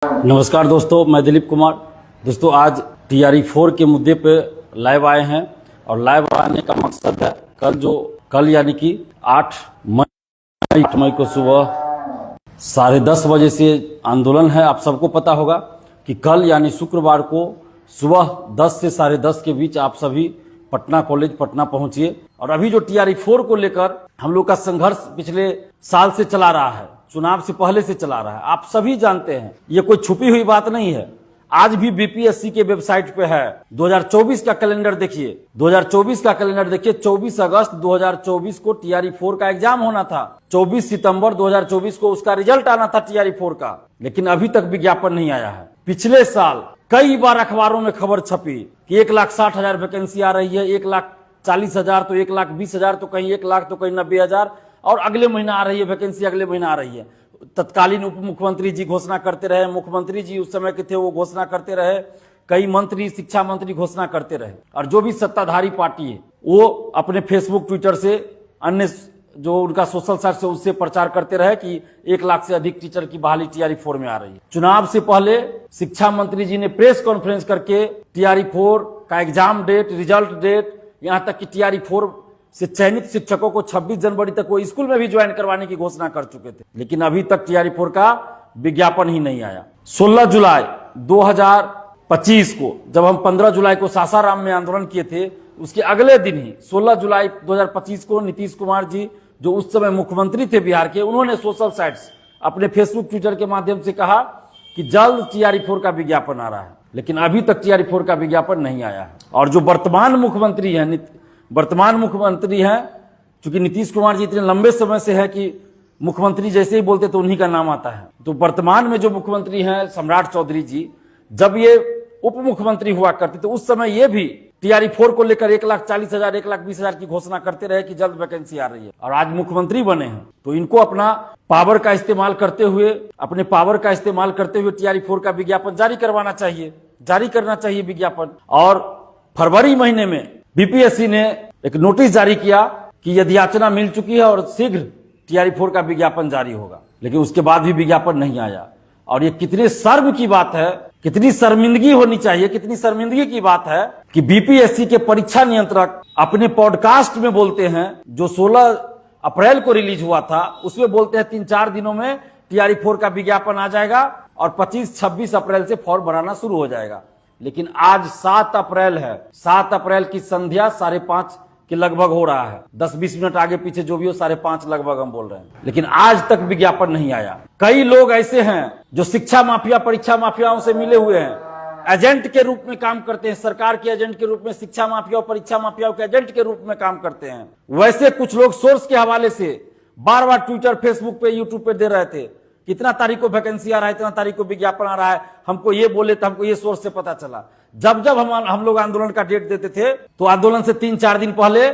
नमस्कार दोस्तों, मैं दिलीप कुमार। दोस्तों, आज TRE 4 के मुद्दे पे लाइव आए हैं और लाइव आने का मकसद है कल यानी कि 8 मई को सुबह 10:30 बजे से आंदोलन है। आप सबको पता होगा कि कल यानी शुक्रवार को सुबह 10 से 10:30 के बीच आप सभी पटना कॉलेज पटना पहुंचिए। और अभी जो TRE 4 को लेकर हम लोग का संघर्ष पिछले साल से चला रहा है, चुनाव से पहले से चला रहा है, आप सभी जानते हैं, ये कोई छुपी हुई बात नहीं है। आज भी BPSC के वेबसाइट पे है। 2024 का कैलेंडर देखिए, 2024 का कैलेंडर देखिए। 24 अगस्त 2024 को TRE 4 का एग्जाम होना था। 24 सितंबर 2024 को उसका रिजल्ट आना था TRE 4 का, लेकिन अभी तक विज्ञापन नहीं आया है। पिछले साल कई बार अखबारों में खबर छपी कि 1,60,000 वैकेंसी आ रही है, 1,40,000 तो 1,20,000 तो कहीं 1 लाख तो कहीं 90,000, और अगले महीना आ रही है वैकेंसी, अगले महीना आ रही है। तत्कालीन उप मुख्यमंत्री जी घोषणा करते रहे, मुख्यमंत्री जी उस समय के थे वो घोषणा करते रहे, कई मंत्री, शिक्षा मंत्री घोषणा करते रहे, और जो भी सत्ताधारी पार्टी है वो अपने फेसबुक, ट्विटर से, अन्य जो उनका सोशल साइट से उससे प्रचार करते रहे कि 1 लाख से अधिक टीचर की बहाली TRE 4 में आ रही है। चुनाव से पहले शिक्षा मंत्री जी ने प्रेस कॉन्फ्रेंस करके TRE 4 का एग्जाम डेट, रिजल्ट डेट, यहाँ तक कि TRE 4 से चयनित शिक्षकों को 26 जनवरी तक वो स्कूल में भी ज्वाइन करवाने की घोषणा कर चुके थे, लेकिन अभी तक TRE 4 का विज्ञापन ही नहीं आया। 16 जुलाई 2025 को जब हम 15 जुलाई को सासाराम में आंदोलन किए थे, उसके अगले दिन ही 16 जुलाई 2025 को नीतीश कुमार जी, जो उस समय मुख्यमंत्री थे बिहार के, उन्होंने सोशल साइट्स, अपने फेसबुक, ट्विटर के माध्यम से कहा कि जल्द TRE 4 का विज्ञापन आ रहा है, लेकिन अभी तक TRE 4 का विज्ञापन नहीं आया है। और जो वर्तमान मुख्यमंत्री हैं, चूंकि नीतीश कुमार जी इतने लंबे समय से है कि मुख्यमंत्री जैसे ही बोलते तो उन्हीं का नाम आता है, तो वर्तमान में जो मुख्यमंत्री हैं सम्राट चौधरी जी, जब ये उप मुख्यमंत्री हुआ करते तो उस समय ये भी TRE 4 को लेकर 1,40,000, 1,20,000 की घोषणा करते रहे कि जल्द वैकेंसी आ रही है। और आज मुख्यमंत्री बने हैं तो इनको अपना पावर का इस्तेमाल करते हुए, TRE 4 का विज्ञापन जारी करना चाहिए विज्ञापन। और फरवरी महीने में BPSC ने एक नोटिस जारी किया कि यदि याचना मिल चुकी है और शीघ्र TRE 4 का विज्ञापन जारी होगा, लेकिन उसके बाद भी विज्ञापन नहीं आया। और ये कितने शर्म की बात है, कितनी शर्मिंदगी होनी चाहिए, कितनी शर्मिंदगी की बात है कि BPSC के परीक्षा नियंत्रक अपने पॉडकास्ट में बोलते हैं, जो 16 अप्रैल को रिलीज हुआ था, उसमें बोलते हैं 3-4 दिनों में TRE 4 का विज्ञापन आ जाएगा और 25-26 अप्रैल से फॉर्म भराना शुरू हो जाएगा। लेकिन आज 7 अप्रैल है, 7 अप्रैल की संध्या 5:30 के लगभग हो रहा है, 10-20 मिनट आगे पीछे जो भी हो, 5:30 लगभग हम बोल रहे हैं, लेकिन आज तक विज्ञापन नहीं आया। कई लोग ऐसे हैं जो शिक्षा माफिया, परीक्षा माफियाओं से मिले हुए हैं, एजेंट के रूप में काम करते हैं, सरकार के एजेंट के रूप में, शिक्षा माफिया और परीक्षा माफियाओं के एजेंट के रूप में काम करते हैं। वैसे कुछ लोग सोर्स के हवाले से बार बार ट्विटर, फेसबुक पे, यूट्यूब पे दे रहे थे, कितना तारीख को वैकेंसी आ रहा है, इतना तारीख को विज्ञापन आ रहा है, हमको ये बोले तो हमको ये सोर्स से पता चला। जब हम लोग आंदोलन का डेट देते थे तो आंदोलन से 3-4 दिन पहले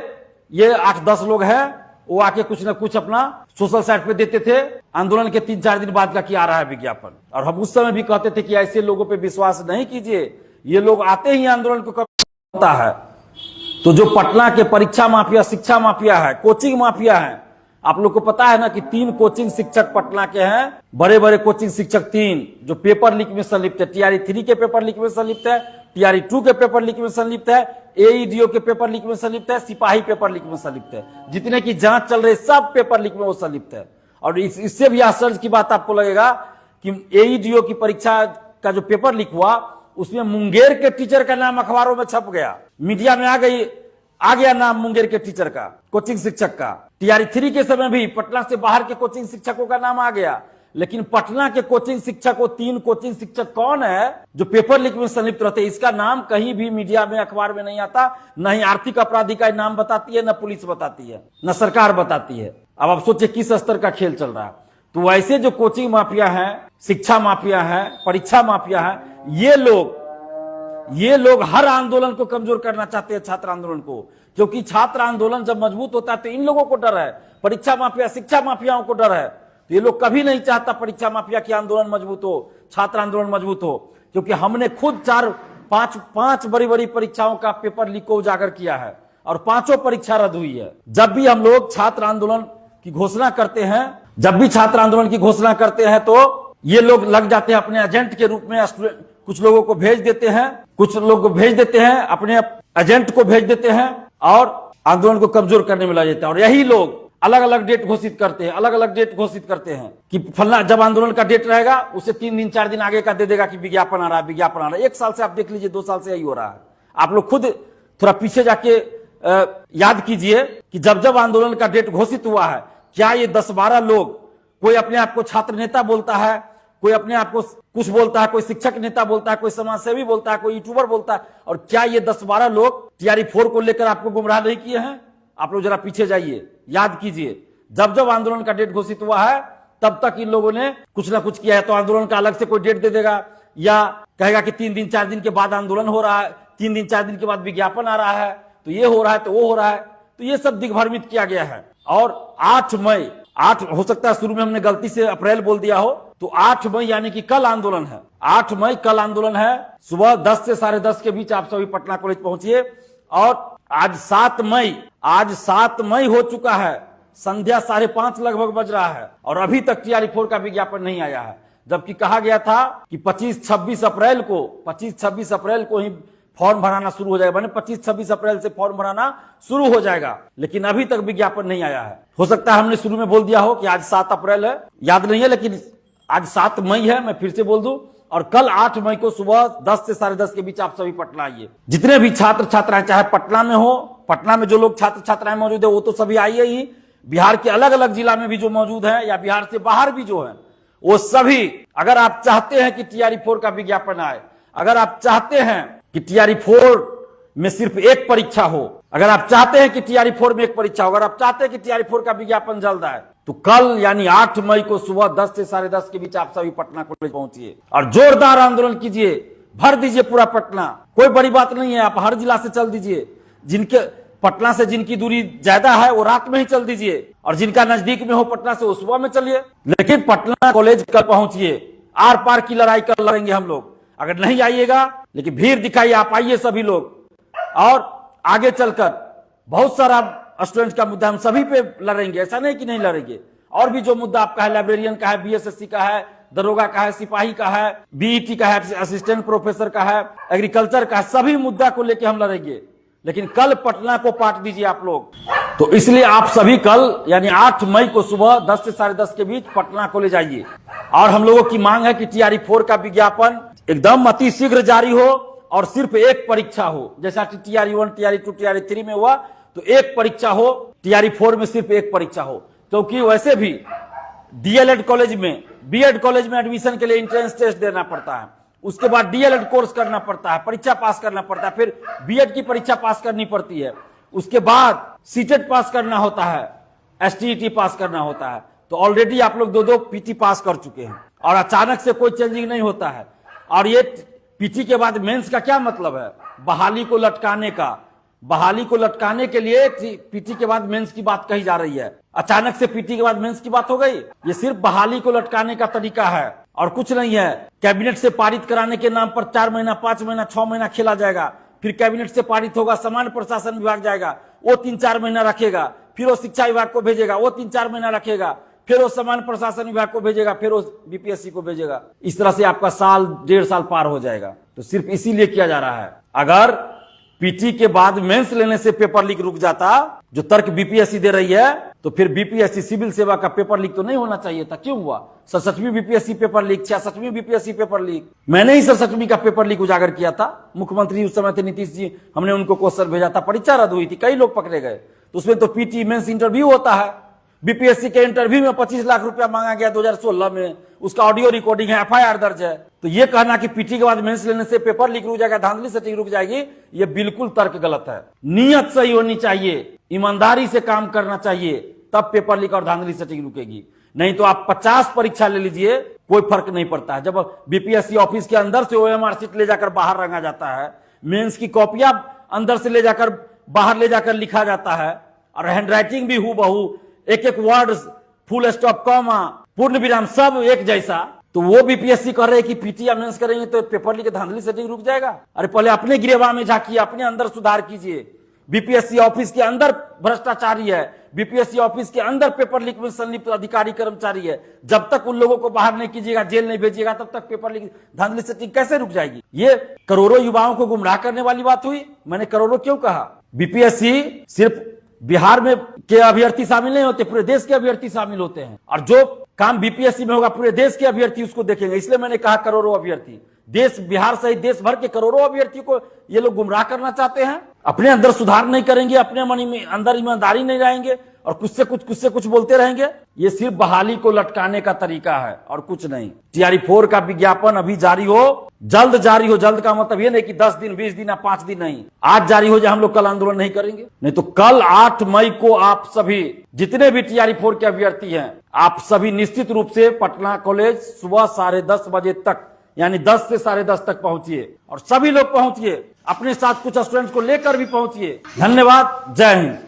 ये 8-10 लोग हैं, वो आके कुछ ना कुछ अपना सोशल साइट पे देते थे, आंदोलन के 3-4 दिन बाद का क्या आ रहा है विज्ञापन। और हम उस समय भी कहते थे कि ऐसे लोगों पे विश्वास नहीं कीजिए, ये लोग आते ही आंदोलन को होता है। तो जो पटना के परीक्षा माफिया, शिक्षा माफिया है, कोचिंग माफिया है, आप लोग को पता है ना कि 3 कोचिंग शिक्षक पटना के हैं, बड़े बड़े कोचिंग शिक्षक 3, जो पेपर लीक में संलिप्त है, TRE 3 के पेपर लीक में संलिप्त है, TRE 2 के पेपर लीक में संलिप्त है, AEDO के पेपर लीक में संलिप्त है, सिपाही पेपर लीक में संलिप्त है, जितने की जांच चल रही सब पेपर लीक में वो संलिप्त है। और इससे भी आश्चर्य की बात आपको लगेगा कि AEDO की परीक्षा का जो पेपर लीक हुआ, उसमें मुंगेर के टीचर का नाम अखबारों में छप गया, मीडिया में आ गया नाम मुंगेर के टीचर का, कोचिंग शिक्षक का। TRE 3 के समय भी पटना से बाहर के कोचिंग शिक्षकों का नाम आ गया, लेकिन पटना के कोचिंग शिक्षकों, 3 कोचिंग शिक्षक कौन है जो पेपर लीक में संलिप्त रहते, इसका नाम कहीं भी मीडिया में, अखबार में नहीं आता। न ही आर्थिक अपराधी का नाम बताती है, न पुलिस बताती है, न सरकार बताती है। अब आप सोचिए किस स्तर का खेल चल रहा है। तो वैसे जो कोचिंग माफिया है, शिक्षा माफिया है, परीक्षा माफिया है, ये लोग हर आंदोलन को कमजोर करना चाहते हैं, छात्र आंदोलन को, क्योंकि छात्र आंदोलन जब मजबूत होता है तो इन लोगों को डर है, परीक्षा माफिया, शिक्षा माफियाओं को डर है। तो ये लोग कभी नहीं चाहता परीक्षा माफिया की आंदोलन मजबूत हो, छात्र आंदोलन मजबूत हो, क्योंकि हमने खुद 4-5 बड़ी बड़ी परीक्षाओं का पेपर लीक को उजागर किया है और 5 परीक्षा रद्द हुई है। जब भी हम लोग छात्र आंदोलन की घोषणा करते हैं, तो ये लोग लग जाते हैं अपने एजेंट के रूप में, कुछ लोगों को भेज देते हैं, कुछ लोग को भेज देते हैं, अपने एजेंट को भेज देते हैं और आंदोलन को कमजोर करने में लग जाते हैं। और यही लोग अलग अलग डेट घोषित करते हैं, अलग अलग डेट घोषित करते हैं कि फलना जब आंदोलन का डेट रहेगा उससे 3 दिन 4 दिन आगे का दे देगा कि विज्ञापन आ रहा है, विज्ञापन आ रहा है। 1 साल से आप देख लीजिए, 2 साल से यही हो रहा है। आप लोग खुद थोड़ा पीछे जाके याद कीजिए कि जब जब आंदोलन का डेट घोषित हुआ है, क्या ये 10-12 लोग, कोई अपने आप को छात्र नेता बोलता है, कोई अपने आप को कुछ बोलता है, कोई शिक्षक नेता बोलता है, कोई समाजसेवी बोलता है, कोई यूट्यूबर बोलता है, और क्या ये 10-12 लोग टीआरई 4 को लेकर आपको गुमराह नहीं किए हैं? आप लोग जरा पीछे जाइए, याद कीजिए, जब जब आंदोलन का डेट घोषित हुआ है तब तक इन लोगों ने कुछ ना कुछ किया है। तो आंदोलन का अलग से कोई डेट दे देगा या कहेगा कि 3 दिन 4 दिन के बाद आंदोलन हो रहा है, 3 दिन 4 दिन के बाद विज्ञापन आ रहा है, तो ये हो रहा है, तो वो हो रहा है। तो ये सब दिग्भ्रमित किया गया है। और 8 मई, 8 हो सकता है शुरू में हमने गलती से अप्रैल बोल दिया हो, तो 8 मई यानी कि कल आंदोलन है। 8 मई कल आंदोलन है। सुबह 10 से 10:30 के बीच आप सभी पटना कॉलेज पहुंचिए। और आज 7 मई हो चुका है, संध्या 5:30 लगभग बज रहा है और अभी तक टीआरई 4 का विज्ञापन नहीं आया है। जबकि कहा गया था कि 25-26 अप्रैल को ही फॉर्म भराना शुरू हो जाएगा, माने 25-26 अप्रैल से फॉर्म भराना शुरू हो जाएगा, लेकिन अभी तक विज्ञापन नहीं आया है। हो सकता है हमने शुरू में बोल दिया हो कि आज 7 अप्रैल है, याद नहीं है, लेकिन आज 7 मई है, मैं फिर से बोल दूं। और कल 8 मई को सुबह 10 से 10:30 के बीच आप सभी पटना आइए। जितने भी छात्र छात्राएं, चाहे पटना में हो, पटना में जो लोग छात्र छात्राएं मौजूद है वो तो सभी आइए ही, बिहार के अलग अलग जिला में भी जो मौजूद है या बिहार से बाहर भी जो है वो सभी, अगर आप चाहते हैं कि टीआरई 4 का विज्ञापन आए, अगर आप चाहते हैं कि टीआरई 4 में सिर्फ एक परीक्षा हो, अगर आप चाहते हैं कि टीआरई 4 में एक परीक्षा हो, अगर आप चाहते हैं कि टीआरई 4 का विज्ञापन जल्द आए, तो कल यानी 8 मई को सुबह 10 से 10:30 के बीच आप सभी पटना कॉलेज पहुंचिए और जोरदार आंदोलन कीजिए, भर दीजिए पूरा पटना। कोई बड़ी बात नहीं है, आप हर जिला से चल दीजिए। जिनके पटना से जिनकी दूरी ज्यादा है वो रात में ही चल दीजिए, और जिनका नजदीक में हो पटना से वो सुबह में चलिए, लेकिन पटना कॉलेज कल पहुंचिए। आर पार की लड़ाई कर लड़ेंगे हम लोग। अगर नहीं आइएगा, लेकिन भीड़ दिखाइए, आप आइए सभी लोग। और आगे चलकर बहुत सारा स्टूडेंट का मुद्दा हम सभी पे लड़ेंगे, ऐसा नहीं कि नहीं लड़ेंगे। और भी जो मुद्दा आपका है, लाइब्रेरियन का है, बीएसएससी का है, दरोगा का है, सिपाही का है, बीईटी का है, असिस्टेंट प्रोफेसर का है, एग्रीकल्चर का है, सभी मुद्दा को लेकर हम लड़ेंगे। लेकिन कल पटना को पाट दीजिए आप लोग। तो इसलिए आप सभी कल यानी 8 मई को सुबह 10 से 10:30 के बीच पटना कॉलेज आइए। और हम लोगों की मांग है कि टीआरई 4 का विज्ञापन एकदम अति शीघ्र जारी हो और सिर्फ एक परीक्षा हो। जैसा टीआरई 1, टीआरई 2, टीआरई 3 में हुआ, तो एक परीक्षा हो। टीआरई 4 में सिर्फ एक परीक्षा हो, क्योंकि वैसे भी डीएलएड कॉलेज में, बीएड कॉलेज में एडमिशन के लिए एंट्रेंस टेस्ट देना पड़ता है, उसके बाद डीएलएड कोर्स करना पड़ता है, परीक्षा पास करना पड़ता है, फिर बीएड की परीक्षा पास करनी पड़ती है, उसके बाद सीटेट पास करना होता है, एसटीईटी पास करना होता है। तो ऑलरेडी आप लोग 2 पीटी पास कर चुके हैं और अचानक से कोई चेंजिंग नहीं होता है। और ये पीटी के बाद मेंस का क्या मतलब है? बहाली को लटकाने का। बहाली को लटकाने के लिए पीटी के बाद मेंस की बात कही जा रही है। अचानक से पीटी के बाद मेंस की बात हो गई। ये सिर्फ बहाली को लटकाने का तरीका है और कुछ नहीं है। कैबिनेट से पारित कराने के नाम पर 4 महीना, 5 महीना, 6 महीना खेला जाएगा, फिर कैबिनेट से पारित होगा, सामान्य प्रशासन विभाग जाएगा, वो 3-4 महीना रखेगा, फिर वो शिक्षा विभाग को भेजेगा, वो 3-4 महीना रखेगा, फिर वो सामान्य प्रशासन विभाग को भेजेगा, फिर वो बीपीएससी को भेजेगा। इस तरह से आपका साल 1.5 साल पार हो जाएगा। तो सिर्फ इसीलिए किया जा रहा है। अगर पीटी के बाद मेंस लेने से पेपर लीक रुक जाता, जो तर्क बीपीएससी दे रही है, तो फिर बीपीएससी सिविल सेवा का पेपर लीक तो नहीं होना चाहिए था। क्यों हुआ? 67वीं बीपीएससी पेपर लीक, 66वीं बीपीएससी पेपर लीक। मैंने ही 67वीं का पेपर लीक उजागर किया था। मुख्यमंत्री उस समय थे नीतीश जी, हमने उनको क्वेश्चन भेजा था, परीक्षा रद्द हुई थी, कई लोग पकड़े गए। तो उसमें तो पीटी मेंस इंटरव्यू होता है। बीपीएससी के इंटरव्यू में 25 लाख रुपया मांगा गया 2016 में, उसका ऑडियो रिकॉर्डिंग है, एफआईआर दर्ज है। तो ये कहना कि पीटी के बाद मेंस लेने से पेपर लीक रुक जाएगा, धांधली सेटिंग रुक जाएगी, ये बिल्कुल तर्क गलत है। नियत सही होनी चाहिए, ईमानदारी से काम करना चाहिए, तब पेपर लीक और धांधली सेटिंग रुकेगी। नहीं तो आप 50 परीक्षा ले लीजिए, कोई फर्क नहीं पड़ता है। जब बीपीएससी ऑफिस के अंदर से ओएमआर सीट ले जाकर बाहर रंगा जाता है, मेंस की कॉपियां अंदर से ले जाकर बाहर ले जाकर लिखा जाता है, और हैंडराइटिंग भी हूबहू, एक वर्ड, फुल स्टॉप, कॉमा, पूर्ण विराम सब एक जैसा। तो वो बीपीएससी कह रहे हैं कि पीटी या मेंस करेंगे तो पेपर लीक धांधली सेटिंग रुक जाएगा। अरे पहले अपने गिरेबान में झांकिए, अपने अंदर सुधार कीजिए। बीपीएससी ऑफिस के अंदर भ्रष्टाचारी है, बीपीएससी ऑफिस के अंदर पेपर लीक में संलिप्त अधिकारी कर्मचारी है। जब तक उन लोगों को बाहर नहीं कीजिएगा, जेल नहीं भेजिएगा, तब तक पेपर लीक धांधली सेटिंग कैसे रुक जाएगी? ये करोड़ों युवाओं को गुमराह करने वाली बात हुई। मैंने करोड़ों क्यों कहा? बीपीएससी सिर्फ बिहार में के अभ्यर्थी शामिल नहीं होते, पूरे देश के अभ्यर्थी शामिल होते हैं, और जो काम बीपीएससी में होगा पूरे देश के अभ्यर्थी उसको देखेंगे। इसलिए मैंने कहा करोड़ों अभ्यर्थी, देश बिहार सहित देश भर के करोड़ों अभ्यर्थियों को ये लोग गुमराह करना चाहते हैं। अपने अंदर सुधार नहीं करेंगे, अपने मन में अंदर ईमानदारी नहीं रहेंगे और कुछ से कुछ बोलते रहेंगे। ये सिर्फ बहाली को लटकाने का तरीका है और कुछ नहीं। टीआरई 4 का विज्ञापन अभी जारी हो, जल्द जारी हो। जल्द का मतलब ये नहीं कि 10 दिन 20 दिन या 5 दिन नहीं, आज जारी हो जाए, हम लोग कल आंदोलन नहीं करेंगे। नहीं तो कल 8 मई को आप सभी जितने भी टीआरई 4 के अभ्यर्थी हैं, आप सभी निश्चित रूप से पटना कॉलेज सुबह 10:30 बजे तक, यानी 10 से 10:30 तक पहुंचिए और सभी लोग पहुंचिए, अपने साथ कुछ स्टूडेंट्स को लेकर भी पहुंचिए। धन्यवाद, जय हिंद।